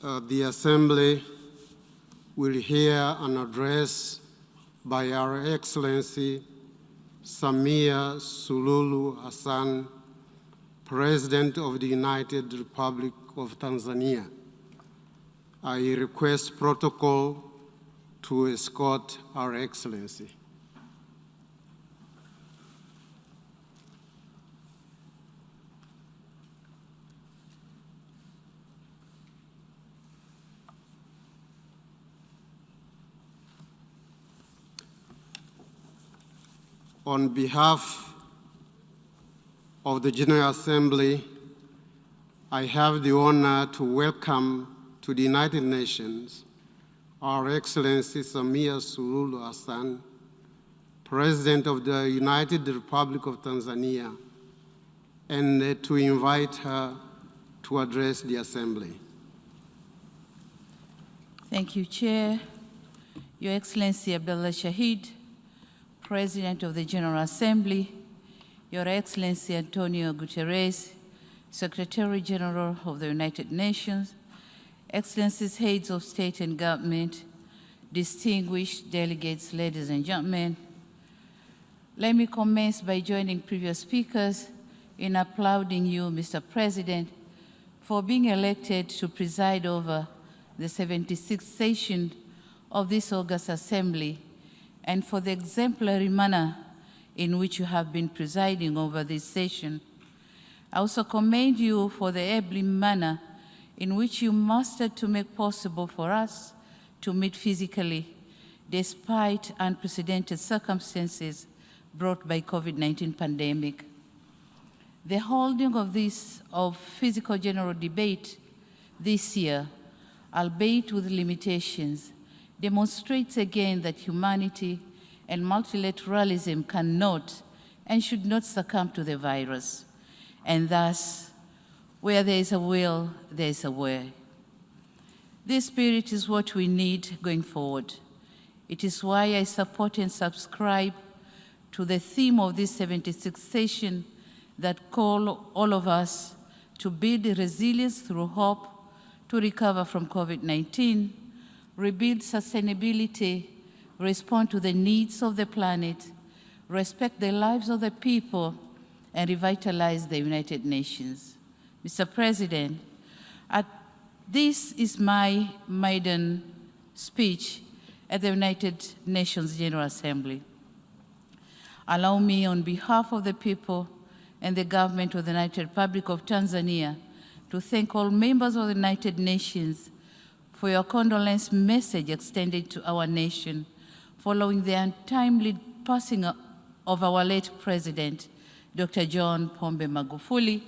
the Assembly will hear an address by Our Excellency SAMIA SULUHU Hassan, President of the United Republic of Tanzania. I request protocol to escort Our Excellency. On behalf of the General Assembly, I have the honor to welcome to the United Nations Our Excellency SAMIA SULUHU Hassan, President of the United Republic of Tanzania, and to invite her to address the Assembly. Thank you, Chair. Your Excellency Abdullah Shahid, President of the General Assembly, Your Excellency Antonio Guterres, Secretary General of the United Nations, Excellencies, Heads of State and Government, distinguished delegates, ladies and gentlemen, let me commence by joining previous speakers in applauding you, Mr. President, for being elected to preside over the 76th session of this August Assembly, and for the exemplary manner in which you have been presiding over this session. I also commend you for the able manner in which you mastered to make possible for us to meet physically despite unprecedented circumstances brought by COVID-19 pandemic. The holding of physical general debate this year, albeit with limitations, demonstrates again that humanity and multilateralism cannot and should not succumb to the virus. And thus, where there is a will, there is a way. This spirit is what we need going forward. It is why I support and subscribe to the theme of this 76th session that call all of us to build resilience through hope, to recover from COVID-19, rebuild sustainability, respond to the needs of the planet, respect the lives of the people, and revitalize the United Nations. Mr. President, this is my maiden speech at the United Nations General Assembly. Allow me, on behalf of the people and the government of the United Republic of Tanzania, to thank all members of the United Nations for your condolence message extended to our nation following the untimely passing of our late President, Dr. John Pombe Magufuli,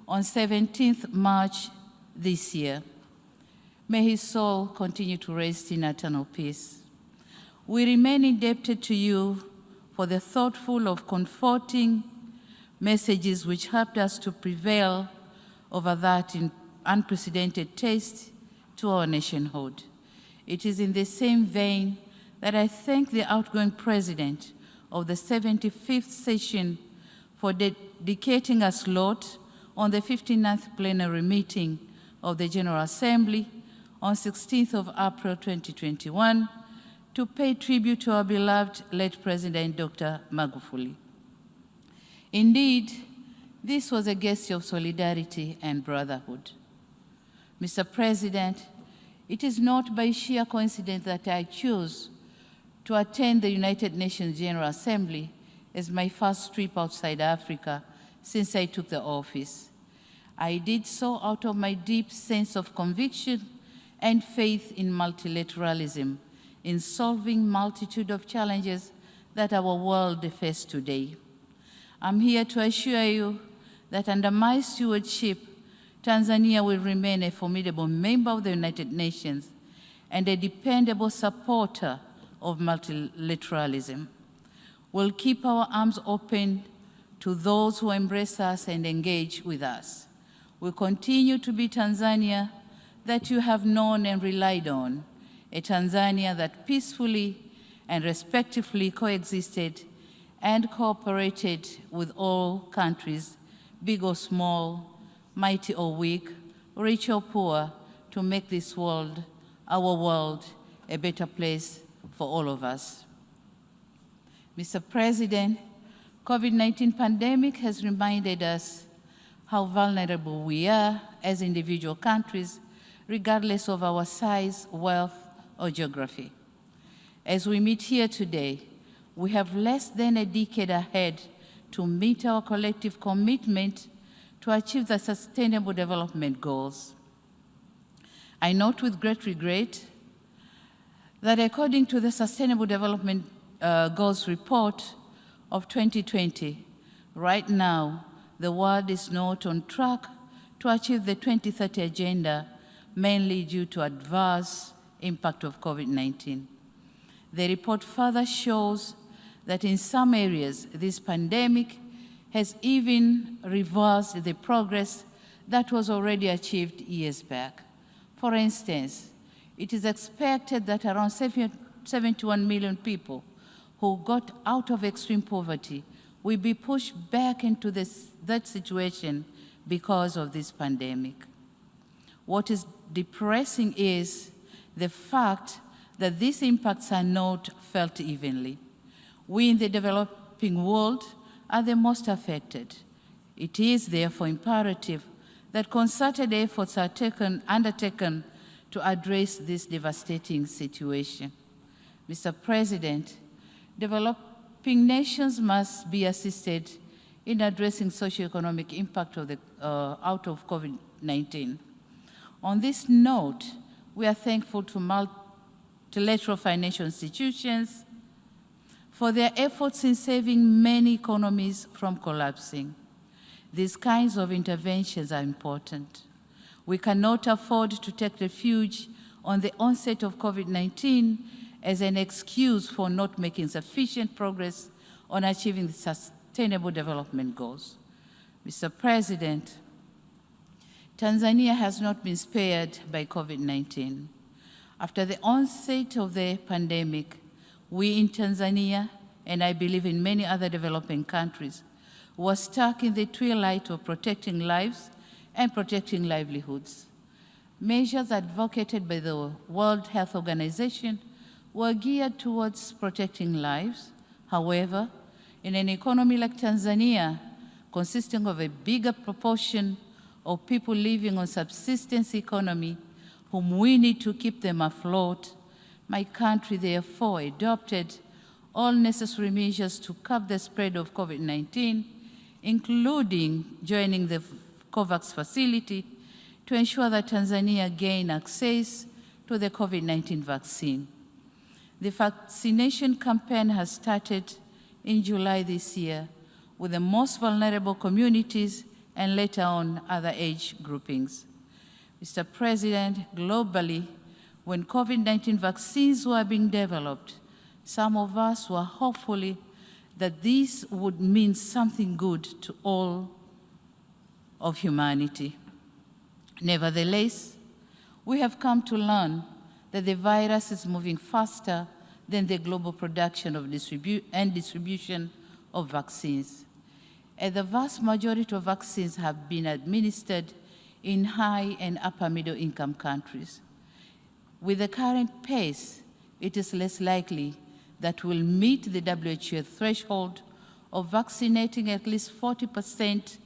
on 17th March this year. May his soul continue to rest in eternal peace. We remain indebted to you for the thoughtful of comforting messages which helped us to prevail over that unprecedented test to our nationhood. It is in the same vein that I thank the outgoing President of the 75th session for dedicating a slot on the 59th plenary meeting of the General Assembly on 16th of April 2021 to pay tribute to our beloved late President Dr. Magufuli. Indeed, this was a gesture of solidarity and brotherhood. Mr. President, it is not by sheer coincidence that I chose to attend the United Nations General Assembly as my first trip outside Africa since I took the office. I did so out of my deep sense of conviction and faith in multilateralism, in solving multitude of challenges that our world faces today. I'm here to assure you that under my stewardship, Tanzania will remain a formidable member of the United Nations and a dependable supporter of multilateralism. We'll keep our arms open to those who embrace us and engage with us. We'll continue to be Tanzania that you have known and relied on, a Tanzania that peacefully and respectfully coexisted and cooperated with all countries, big or small, mighty or weak, rich or poor, to make this world, our world, a better place for all of us. Mr. President, COVID-19 pandemic has reminded us how vulnerable we are as individual countries, regardless of our size, wealth, or geography. As we meet here today, we have less than a decade ahead to meet our collective commitment to achieve the Sustainable Development Goals. I note with great regret that according to the Sustainable Development Goals report of 2020, right now, the world is not on track to achieve the 2030 agenda, mainly due to adverse impact of COVID-19. The report further shows that in some areas, this pandemic has even reversed the progress that was already achieved years back. For instance, it is expected that around 71 million people who got out of extreme poverty will be pushed back into that situation because of this pandemic. What is depressing is the fact that these impacts are not felt evenly. We in the developing world are the most affected. It is therefore imperative that concerted efforts are undertaken to address this devastating situation. Mr. President, developing nations must be assisted in addressing socioeconomic impact of out of COVID-19. On this note, we are thankful to multilateral financial institutions for their efforts in saving many economies from collapsing. These kinds of interventions are important. We cannot afford to take refuge on the onset of COVID-19 as an excuse for not making sufficient progress on achieving the Sustainable Development Goals. Mr. President, Tanzania has not been spared by COVID-19. After the onset of the pandemic, we in Tanzania, and I believe in many other developing countries, were stuck in the twilight of protecting lives and protecting livelihoods. Measures advocated by the World Health Organization were geared towards protecting lives. However, in an economy like Tanzania, consisting of a bigger proportion of people living on subsistence economy, whom we need to keep them afloat, my country therefore adopted all necessary measures to curb the spread of COVID-19, including joining the COVAX facility to ensure that Tanzania gain access to the COVID-19 vaccine. The vaccination campaign has started in July this year with the most vulnerable communities and later on other age groupings. Mr. President, globally, when COVID-19 vaccines were being developed, some of us were hopeful that this would mean something good to all of humanity. Nevertheless, we have come to learn that the virus is moving faster than the global production of and distribution of vaccines. And the vast majority of vaccines have been administered in high and upper middle income countries. With the current pace, it is less likely that we'll meet the WHO threshold of vaccinating at least 40%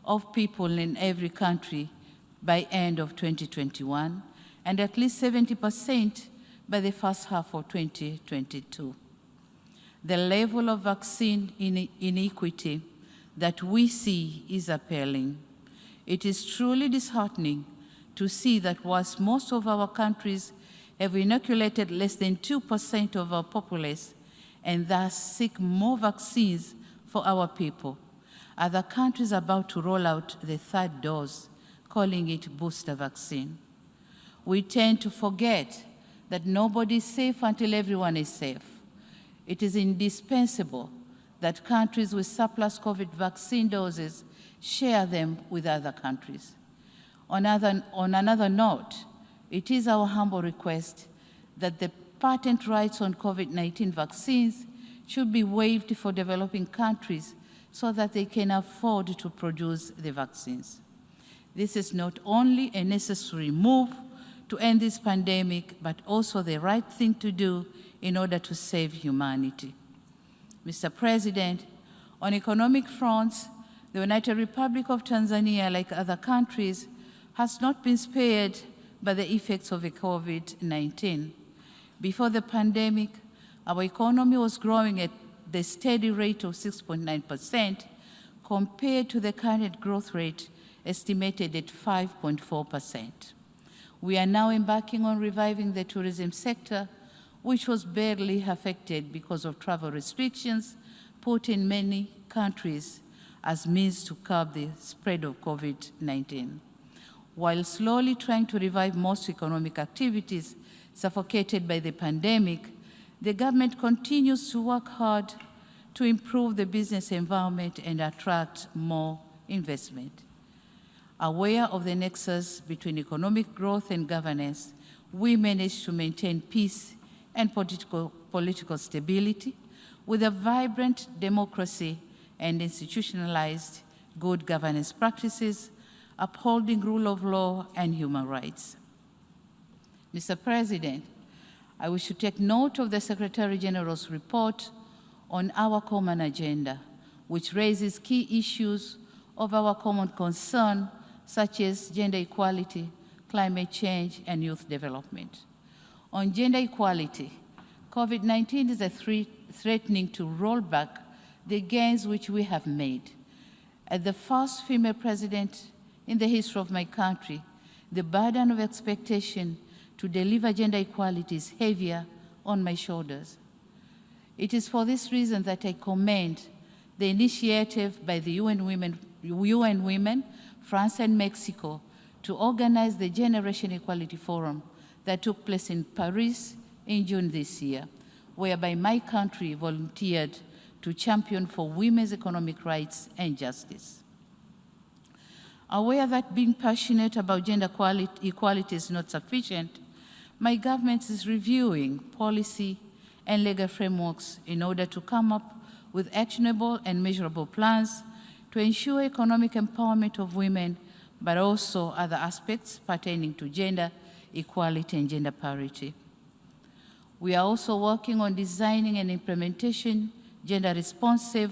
of people in every country by end of 2021, and at least 70% by the first half of 2022. The level of vaccine inequity that we see is appalling. It is truly disheartening to see that whilst most of our countries have inoculated less than 2% of our populace and thus seek more vaccines for our people, other countries are about to roll out the third dose, calling it booster vaccine. We tend to forget that nobody is safe until everyone is safe. It is indispensable that countries with surplus COVID vaccine doses share them with other countries. On another note, it is our humble request that the patent rights on COVID-19 vaccines should be waived for developing countries so that they can afford to produce the vaccines. This is not only a necessary move to end this pandemic, but also the right thing to do in order to save humanity. Mr. President, on economic fronts, the United Republic of Tanzania, like other countries, has not been spared by the effects of the COVID-19. Before the pandemic, our economy was growing at the steady rate of 6.9% compared to the current growth rate estimated at 5.4%. We are now embarking on reviving the tourism sector, which was badly affected because of travel restrictions put in many countries as means to curb the spread of COVID-19. While slowly trying to revive most economic activities suffocated by the pandemic, the government continues to work hard to improve the business environment and attract more investment. Aware of the nexus between economic growth and governance, we managed to maintain peace and political stability with a vibrant democracy and institutionalized good governance practices, upholding rule of law and human rights. Mr. President, I wish to take note of the Secretary General's report on our common agenda, which raises key issues of our common concern, such as gender equality, climate change, and youth development. On gender equality, COVID-19 is threatening to roll back the gains which we have made. As the first female president in the history of my country, the burden of expectation to deliver gender equality is heavier on my shoulders. It is for this reason that I commend the initiative by the UN Women, France and Mexico to organize the Generation Equality Forum that took place in Paris in June this year, whereby my country volunteered to champion for women's economic rights and justice. Aware that being passionate about gender equality is not sufficient, my government is reviewing policy and legal frameworks in order to come up with actionable and measurable plans to ensure economic empowerment of women, but also other aspects pertaining to gender equality and gender parity. We are also working on designing and implementation gender-responsive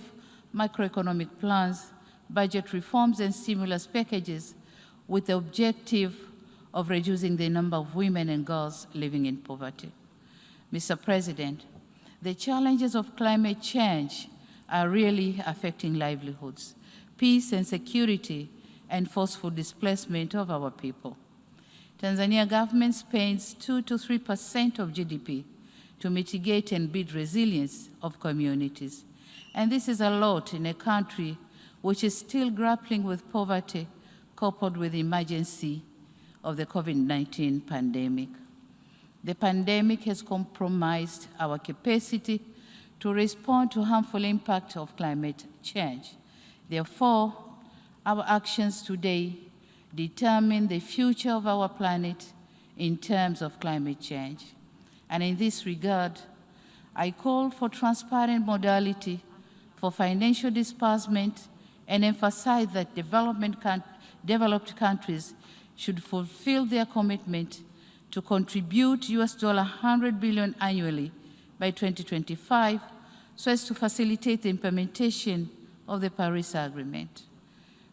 macroeconomic plans, budget reforms, and stimulus packages with the objective of reducing the number of women and girls living in poverty. Mr. President, the challenges of climate change are really affecting livelihoods, peace and security, and forceful displacement of our people. Tanzania government spends 2 to 3% of GDP to mitigate and build resilience of communities. And this is a lot in a country which is still grappling with poverty coupled with the emergency of the COVID-19 pandemic. The pandemic has compromised our capacity to respond to harmful impact of climate change. Therefore, our actions today determine the future of our planet in terms of climate change. And in this regard, I call for transparent modality for financial disbursement and emphasize that developed countries should fulfill their commitment to contribute $100 billion annually by 2025 so as to facilitate the implementation of the Paris Agreement.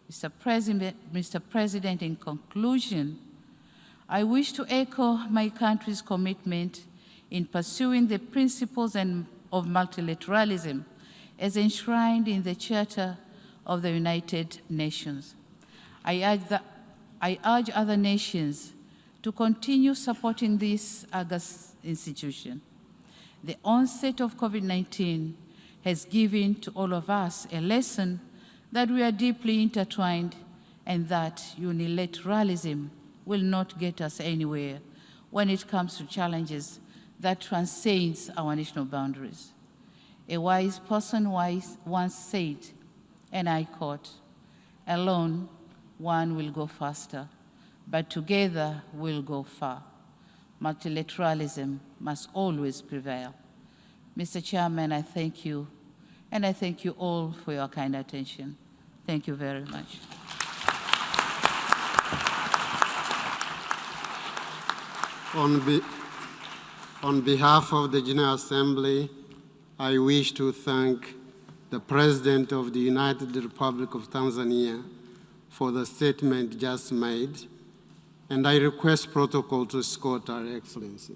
Mr. President, in conclusion, I wish to echo my country's commitment in pursuing the principles of multilateralism as enshrined in the Charter of the United Nations. I urge other nations to continue supporting this august institution. The onset of COVID-19 has given to all of us a lesson that we are deeply intertwined and that unilateralism will not get us anywhere when it comes to challenges that transcends our national boundaries. A wise person once said, and I quote, "Alone, one will go faster, but together we'll go far. Multilateralism must always prevail." Mr. Chairman, I thank you, and I thank you all for your kind attention. Thank you very much. On behalf of the General Assembly, I wish to thank the President of the United Republic of Tanzania for the statement just made, and I request protocol to escort Her Excellency.